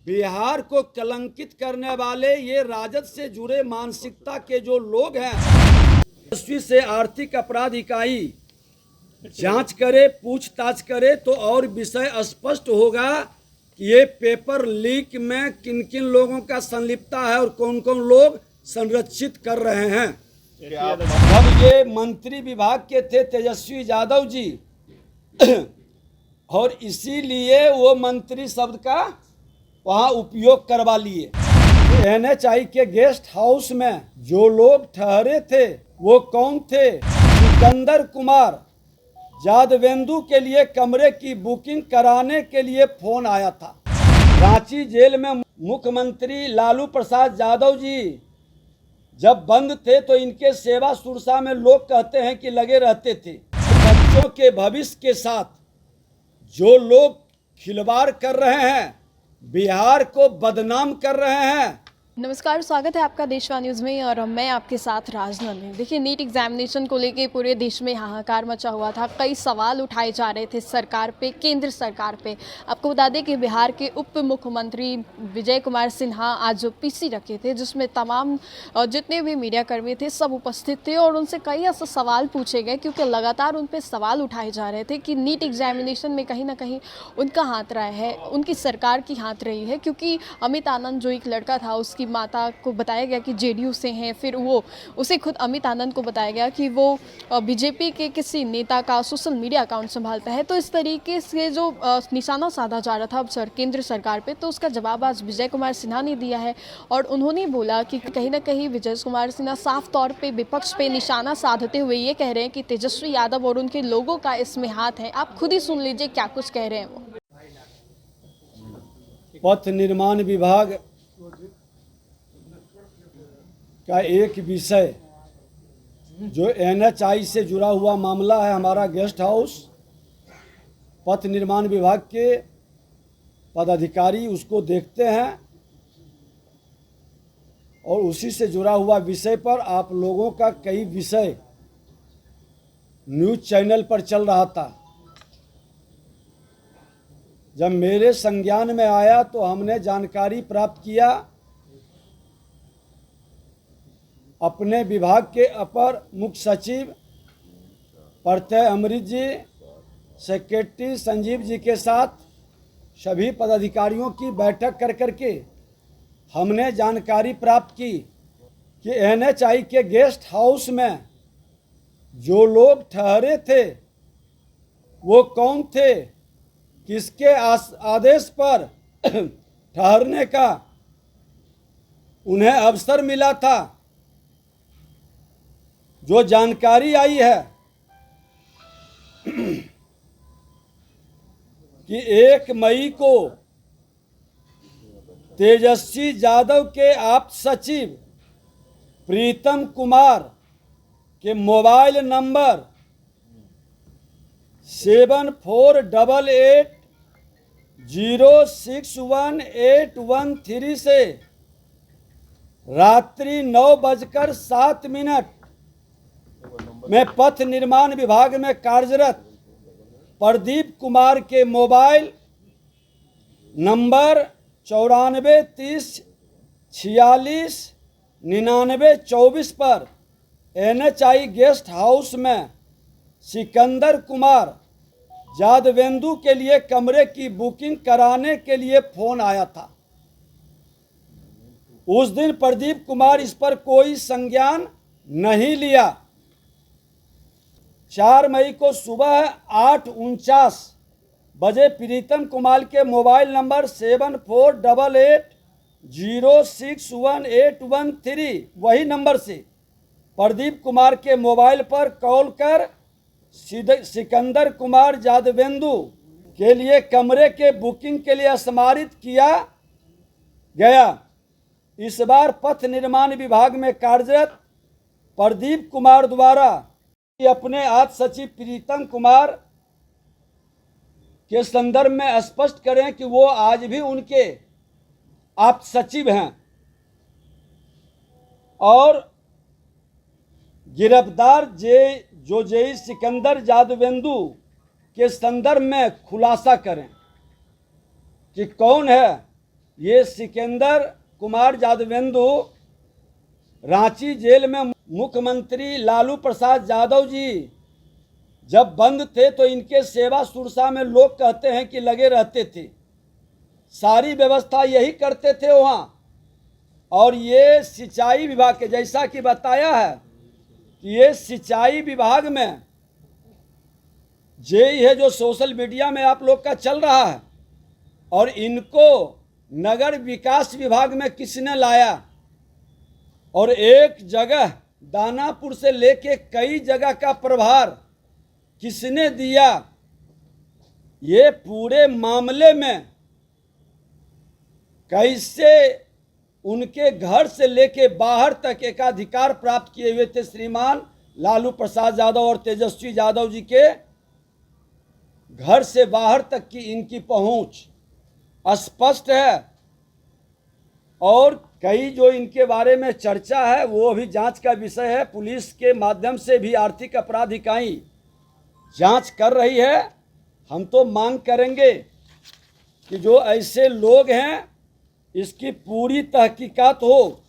बिहार को कलंकित करने वाले ये राजद से जुड़े मानसिकता के जो लोग हैं, तेजस्वी से आर्थिक अपराध इकाई जांच करे, पूछताछ करे तो और विषय स्पष्ट होगा कि ये पेपर लीक में किन किन लोगों का संलिप्तता है और कौन कौन लोग संरक्षित कर रहे हैं। जब ये मंत्री विभाग के थे तेजस्वी यादव जी और इसीलिए वो मंत्री शब्द का वहाँ उपयोग करवा लिए। NHI के गेस्ट हाउस में जो लोग ठहरे थे वो कौन थे? सिकंदर कुमार यादवेंदु के लिए कमरे की बुकिंग कराने के लिए फोन आया था। रांची जेल में मुख्यमंत्री लालू प्रसाद यादव जी जब बंद थे तो इनके सेवा सुरक्षा में लोग कहते हैं कि लगे रहते थे। बच्चों के भविष्य के साथ जो लोग खिलवाड़ कर रहे हैं, बिहार को बदनाम कर रहे हैं। नमस्कार, स्वागत है आपका देशवा न्यूज़ में और मैं आपके साथ राजनंदिनी। देखिए, नीट एग्जामिनेशन को लेके पूरे देश में हाहाकार मचा हुआ था। कई सवाल उठाए जा रहे थे सरकार पे, केंद्र सरकार पे। आपको बता दें कि बिहार के उप मुख्यमंत्री विजय कुमार सिन्हा आज पीसी रखे थे, जिसमें तमाम जितने भी मीडियाकर्मी थे सब उपस्थित थे और उनसे कई ऐसे सवाल पूछे गए, क्योंकि लगातार उन पर सवाल उठाए जा रहे थे कि नीट एग्जामिनेशन में कहीं ना कहीं उनका हाथ रहा है, उनकी सरकार की हाथ रही है। क्योंकि अमित आनंद जो एक लड़का था, उसकी माता को बताया गया कि जेडीयू से हैं, फिर वो उसे खुद अमित आनंद को बताया गया कि वो बीजेपी के किसी नेता का सोशल मीडिया अकाउंट संभालता है। तो इस तरीके से जो निशाना साधा जा रहा था अब केंद्र सरकार पे, तो उसका जवाब आज विजय कुमार सिन्हा ने दिया है और उन्होंने बोला कि कहीं ना कहीं विजय कुमार सिन्हा साफ तौर पे विपक्ष पे निशाना साधते हुए ये कह रहे हैं कि तेजस्वी यादव और उनके लोगों का इसमें हाथ है। आप खुद ही सुन लीजिए क्या कुछ कह रहे हैं वो। पथ निर्माण विभाग का एक विषय जो NHI से जुड़ा हुआ मामला है, हमारा गेस्ट हाउस, पथ निर्माण विभाग के पदाधिकारी उसको देखते हैं और उसी से जुड़ा हुआ विषय पर आप लोगों का कई विषय न्यूज़ चैनल पर चल रहा था। जब मेरे संज्ञान में आया तो हमने जानकारी प्राप्त किया। अपने विभाग के अपर मुख्य सचिव प्रत्यय अमृत जी, सेक्रेटरी संजीव जी के साथ सभी पदाधिकारियों की बैठक कर करके हमने जानकारी प्राप्त की कि NHI के गेस्ट हाउस में जो लोग ठहरे थे वो कौन थे, किसके आदेश पर ठहरने का उन्हें अवसर मिला था। जो जानकारी आई है कि 1 मई को तेजस्वी यादव के आप सचिव प्रीतम कुमार के मोबाइल नंबर 7488061813 से रात्रि 9:07 में पथ निर्माण विभाग में कार्यरत प्रदीप कुमार के मोबाइल नंबर 9430469924 पर NHI गेस्ट हाउस में सिकंदर कुमार यादवेंदु के लिए कमरे की बुकिंग कराने के लिए फोन आया था। उस दिन प्रदीप कुमार इस पर कोई संज्ञान नहीं लिया। 4 मई को सुबह 8:49 बजे प्रीतम कुमार के मोबाइल नंबर 7488061813 वही नंबर से प्रदीप कुमार के मोबाइल पर कॉल कर सिकंदर कुमार यादवेंदु के लिए कमरे के बुकिंग के लिए स्मारित किया गया। इस बार पथ निर्माण विभाग में कार्यरत प्रदीप कुमार द्वारा अपने आज सचिव प्रीतम कुमार के संदर्भ में स्पष्ट करें कि वो आज भी उनके आप सचिव हैं और गिरफ्तार जेई सिकंदर यादवेंदु के संदर्भ में खुलासा करें कि कौन है ये सिकंदर कुमार यादवेंदु रांची जेल में मुख्यमंत्री लालू प्रसाद यादव जी जब बंद थे तो इनके सेवा सुरसा में लोग कहते हैं कि लगे रहते थे, सारी व्यवस्था यही करते थे वहाँ। और ये सिंचाई विभाग के, जैसा कि बताया है कि ये सिंचाई विभाग में जेई है जो सोशल मीडिया में आप लोग का चल रहा है, और इनको नगर विकास विभाग में किसने लाया और एक जगह दानापुर से लेके कई जगह का प्रभार किसने दिया। ये पूरे मामले में कैसे उनके घर से लेके बाहर तक एकाधिकार प्राप्त किए हुए थे श्रीमान लालू प्रसाद यादव और तेजस्वी यादव जी के घर से बाहर तक की इनकी पहुंच स्पष्ट है। और कई जो इनके बारे में चर्चा है वो भी जांच का विषय है। पुलिस के माध्यम से भी आर्थिक अपराध इकाई जांच कर रही है। हम तो मांग करेंगे कि जो ऐसे लोग हैं इसकी पूरी तहकीकात हो।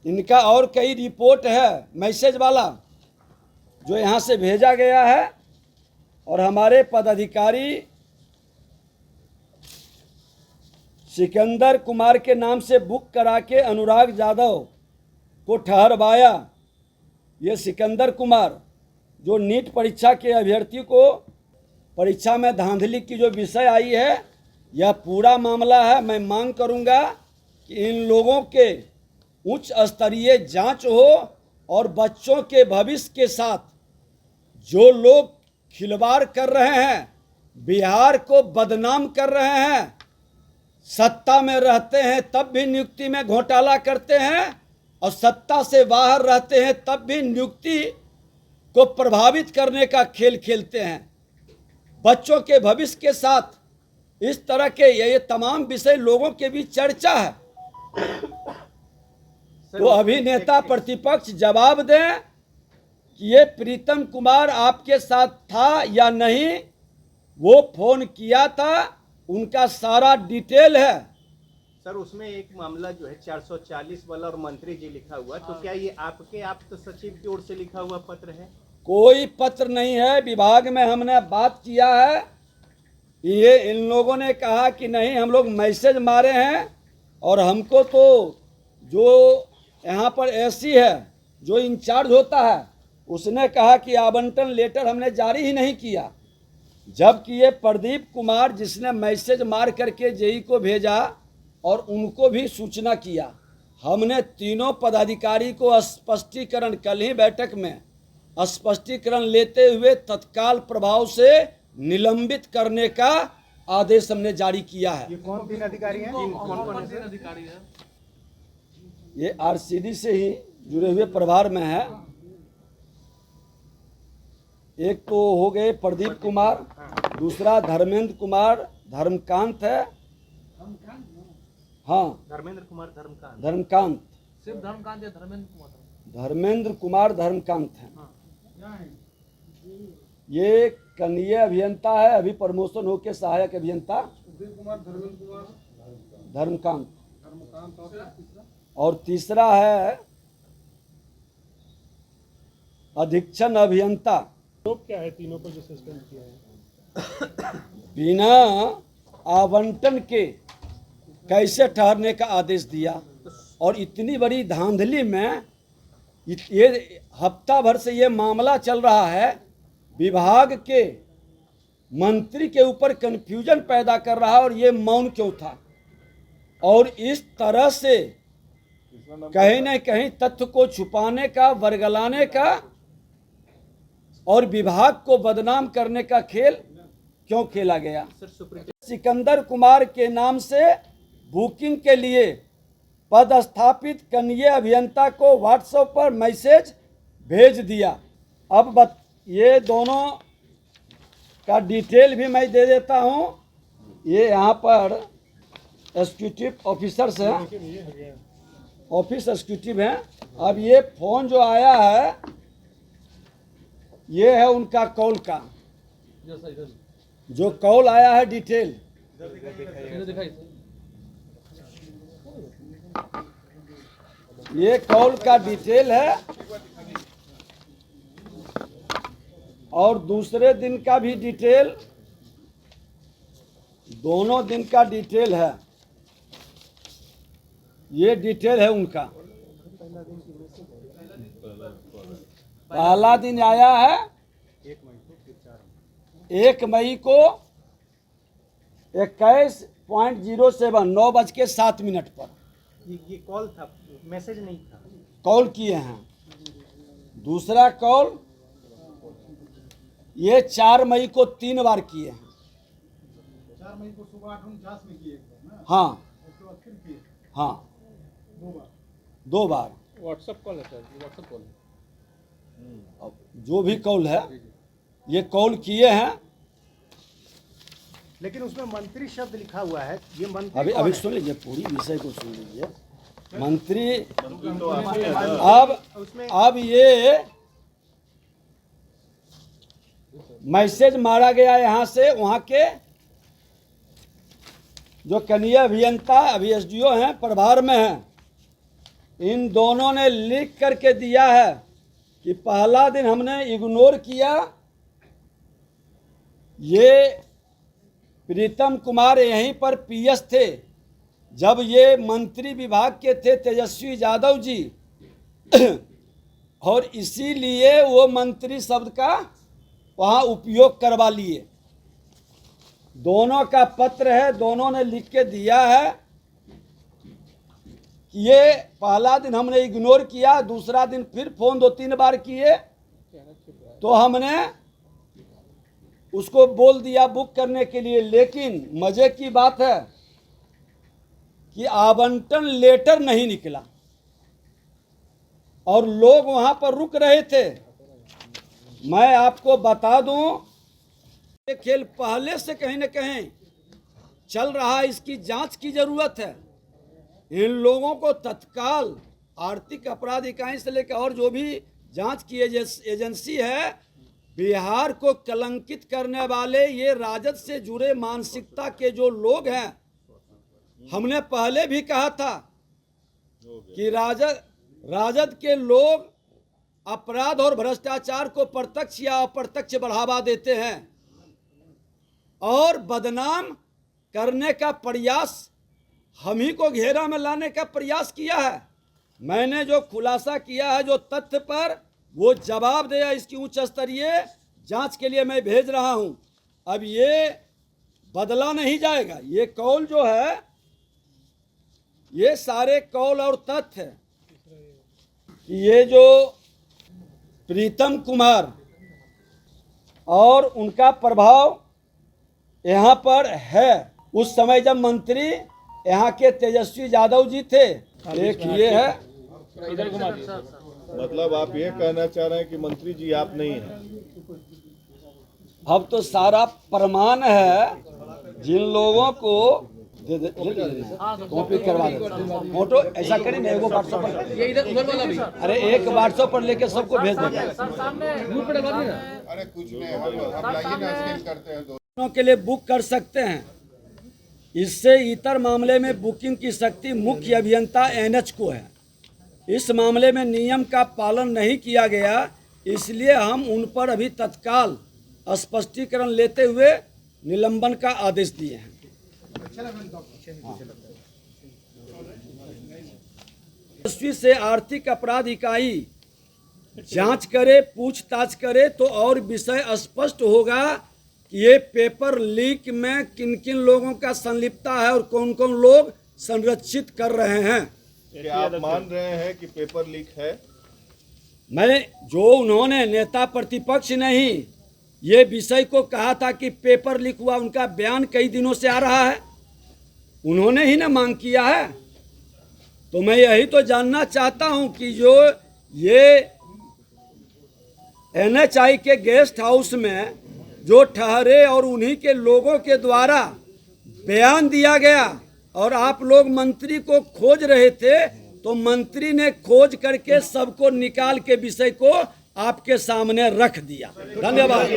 इनका और कई रिपोर्ट है मैसेज वाला जो यहाँ से भेजा गया है, और हमारे पदाधिकारी सिकंदर कुमार के नाम से बुक करा के अनुराग यादव को ठहरवाया। ये सिकंदर कुमार जो नीट परीक्षा के अभ्यर्थी को परीक्षा में धांधली की जो विषय आई है, यह पूरा मामला है। मैं मांग करूंगा कि इन लोगों के उच्च स्तरीय जांच हो और बच्चों के भविष्य के साथ जो लोग खिलवाड़ कर रहे हैं, बिहार को बदनाम कर रहे हैं, सत्ता में रहते हैं तब भी नियुक्ति में घोटाला करते हैं और सत्ता से बाहर रहते हैं तब भी नियुक्ति को प्रभावित करने का खेल खेलते हैं, बच्चों के भविष्य के साथ इस तरह के ये तमाम विषय लोगों के बीच चर्चा है। तो अभिनेता प्रतिपक्ष जवाब दें कि ये प्रीतम कुमार आपके साथ था या नहीं, वो फोन किया था, उनका सारा डिटेल है। सर उसमें एक मामला जो है 440 वाला और मंत्री जी लिखा हुआ, तो क्या ये आपके आप्त सचिव की ओर से लिखा हुआ पत्र है? कोई पत्र नहीं है। विभाग में हमने बात किया है, ये इन लोगों ने कहा कि नहीं हम लोग मैसेज मारे हैं, और हमको तो जो यहाँ पर एसी है जो इंचार्ज होता है उसने कहा कि आवंटन लेटर हमने जारी ही नहीं किया, जबकि ये प्रदीप कुमार जिसने मैसेज मार करके जेई को भेजा और उनको भी सूचना किया। हमने तीनों पदाधिकारी को स्पष्टीकरण कल ही बैठक में स्पष्टीकरण लेते हुए तत्काल प्रभाव से निलंबित करने का आदेश हमने जारी किया है। ये कौन तीन अधिकारी हैं? कौन तीन अधिकारी हैं? ये आरसीडी से ही जुड़े हुए प्रभार में है। एक तो हो गए प्रदीप कुमार, दूसरा धर्मेंद्र कुमार धर्मकांत है। हाँ, धर्मेंद्र कुमार धर्मकांत। धर्मकांत, सिर्फ धर्मकांत या धर्मेंद्र कुमार? धर्मेंद्र कुमार धर्मकांत है। ये कनीय अभियंता है, अभी प्रमोशन होके सहायक अभियंता धर्मकांत, और तीसरा है अधीक्षण अभियंता। तो क्या है तीनों को जो सस्पेंड किया है? बिना आवंटन के कैसे ठहरने का आदेश दिया, और इतनी बड़ी धांधली में ये हफ्ता भर से ये मामला चल रहा है, विभाग के मंत्री के ऊपर कंफ्यूजन पैदा कर रहा है, और ये मौन क्यों था। और इस तरह से कहीं न कहीं तथ्य को छुपाने का, वर्गलाने का और विभाग को बदनाम करने का खेल क्यों खेला गया। सिकंदर कुमार के नाम से बुकिंग के लिए पदस्थापित कनीय अभियंता को व्हाट्सएप पर मैसेज भेज दिया। अब ये दोनों का डिटेल भी मैं दे देता हूँ। ये यहाँ पर एग्जीक्यूटिव ऑफिसर्स हैं, ऑफिस एग्जीक्यूटिव हैं। अब ये फ़ोन जो आया है ये है उनका कॉल का, जो कॉल आया है डिटेल दिखाई। ये कॉल का डिटेल है और दूसरे दिन का भी डिटेल, दोनों दिन का डिटेल है। ये डिटेल है उनका। पहला दिन आया है 1 मई को 21:07 9:07 पर ये कॉल था, मैसेज नहीं था। कॉल किए हैं। दूसरा कॉल ये 4 मई को 3 बार किए हैं। 4 मई को सुबह 8:49 में किए थे ना। हाँ उसके बाद फिर किए हाँ 2 बार। 2 बार। व्हाट्सएप कॉल है सर, व्हाट्सएप कॉल। अब जो भी कॉल है ये कॉल किए हैं। लेकिन उसमें मंत्री शब्द लिखा हुआ है, ये मंत्री अभी कौन अभी है? सुन लीजिए, पूरी विषय को सुन लीजिए। मंत्री तो उसमें अब ये मैसेज मारा गया यहाँ से, वहाँ के जो कनीय अभियंता अभी एसडीओ हैं, प्रभार में हैं, इन दोनों ने लिख करके दिया है कि पहला दिन हमने इग्नोर किया। ये प्रीतम कुमार यहीं पर पीएस थे जब ये मंत्री विभाग के थे, तेजस्वी यादव जी, और इसीलिए वो मंत्री शब्द का वहाँ उपयोग करवा लिए। दोनों का पत्र है, दोनों ने लिख के दिया है कि ये पहला दिन हमने इग्नोर किया, दूसरा दिन फिर फोन 2-3 बार किए तो हमने उसको बोल दिया बुक करने के लिए। लेकिन मजे की बात है कि आवंटन लेटर नहीं निकला और लोग वहां पर रुक रहे थे। मैं आपको बता दूं, ये खेल पहले से कहीं न कहीं चल रहा है, इसकी जांच की जरूरत है। इन लोगों को तत्काल आर्थिक अपराध इकाई से लेकर और जो भी जांच की एजेंसी है, बिहार को कलंकित करने वाले ये राजद से जुड़े मानसिकता के जो लोग हैं, हमने पहले भी कहा था कि राजद के लोग अपराध और भ्रष्टाचार को प्रत्यक्ष या अप्रत्यक्ष बढ़ावा देते हैं और बदनाम करने का प्रयास, हम ही को घेरा में लाने का प्रयास किया है। मैंने जो खुलासा किया है, जो तथ्य पर वो जवाब दिया, इसकी उच्च स्तरीय जांच के लिए मैं भेज रहा हूं। अब ये बदला नहीं जाएगा। ये कॉल जो है, ये सारे कॉल और तथ्य, ये जो प्रीतम कुमार और उनका प्रभाव यहाँ पर है। उस समय जब मंत्री यहाँ के तेजस्वी यादव जी थे, एक ये है। मतलब आप ये कहना चाह रहे हैं कि मंत्री जी आप नहीं हैं? अब तो सारा प्रमाण है। जिन लोगों को कॉपी करवा देते फोटो, ऐसा करें ना, एगो व्हाट्सएप पर, ये इधर उधर वाला भी। अरे एक व्हाट्सएप पर लेके सबको भेज देंगे। मुंह पे डलवा दिए ना। अरे कुछ नहीं, हम लाइए ना, स्कैन करते हैं। दोनों के लिए बुक कर सकते हैं। इससे इतर मामले में बुकिंग की शक्ति मुख्य अभियंता एनएच को है। इस मामले में नियम का पालन नहीं किया गया, इसलिए हम उन पर अभी तत्काल स्पष्टीकरण लेते हुए निलंबन का आदेश दिए हैं। तेजस्वी से आर्थिक अपराध इकाई जांच करे, पूछताछ करे तो और विषय स्पष्ट होगा कि ये पेपर लीक में किन किन लोगों का संलिप्तता है और कौन कौन लोग संरक्षित कर रहे हैं। क्या आप मान रहे हैं कि पेपर लीक है? मैं जो उन्होंने नेता प्रतिपक्ष नहीं ये विषय को कहा था कि पेपर लीक हुआ, उनका बयान कई दिनों से आ रहा है, उन्होंने ही ना मांग किया है। तो मैं यही तो जानना चाहता हूं कि जो ये एनएचआई के गेस्ट हाउस में जो ठहरे और उन्हीं के लोगों के द्वारा बयान दिया गया और आप लोग मंत्री को खोज रहे थे, तो मंत्री ने खोज करके सबको निकाल के विषय को आपके सामने रख दिया। धन्यवाद।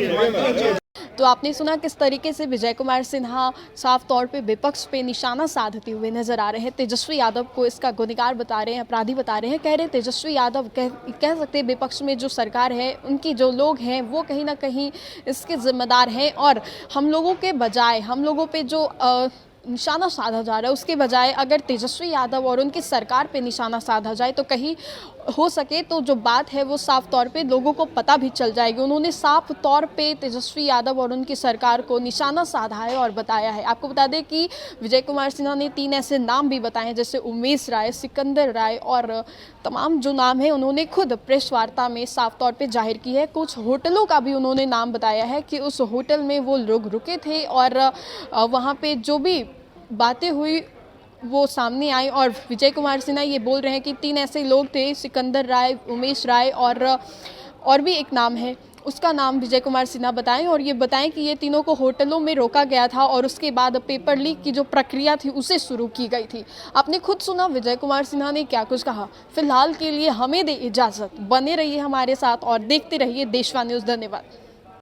तो आपने सुना किस तरीके से विजय कुमार सिन्हा साफ तौर पे विपक्ष पे निशाना साधते हुए नजर आ रहे हैं। तेजस्वी यादव को इसका गुनहगार बता रहे हैं, अपराधी बता रहे हैं। कह रहे तेजस्वी यादव कह सकते हैं विपक्ष में जो सरकार है, उनकी जो लोग हैं वो कहीं ना कहीं इसके जिम्मेदार हैं, और हम लोगों के बजाय, हम लोगों पे जो निशाना साधा जा रहा है उसके बजाय अगर तेजस्वी यादव और उनकी सरकार पे निशाना साधा जाए तो कहीं हो सके तो जो बात है वो साफ तौर पे लोगों को पता भी चल जाएगी। उन्होंने साफ तौर पे तेजस्वी यादव और उनकी सरकार को निशाना साधा है और बताया है। आपको बता दें कि विजय कुमार सिन्हा ने 3 ऐसे नाम भी बताए हैं, जैसे उमेश राय, सिकंदर राय और तमाम जो नाम है उन्होंने खुद प्रेस वार्ता में साफ तौर पे जाहिर की है। कुछ होटलों का भी उन्होंने नाम बताया है कि उस होटल में वो लोग रुके थे और वहाँ पे जो भी बातें हुई वो सामने आई, और विजय कुमार सिन्हा ये बोल रहे हैं कि 3 ऐसे लोग थे, सिकंदर राय, उमेश राय और भी एक नाम है, उसका नाम विजय कुमार सिन्हा बताएं, और ये बताएं कि ये तीनों को होटलों में रोका गया था और उसके बाद पेपर लीक की जो प्रक्रिया थी उसे शुरू की गई थी। आपने खुद सुना विजय कुमार सिन्हा ने क्या कुछ कहा। फिलहाल के लिए हमें दे इजाज़त, बने रहिए हमारे साथ और देखते रहिए देशवा न्यूज़। धन्यवाद।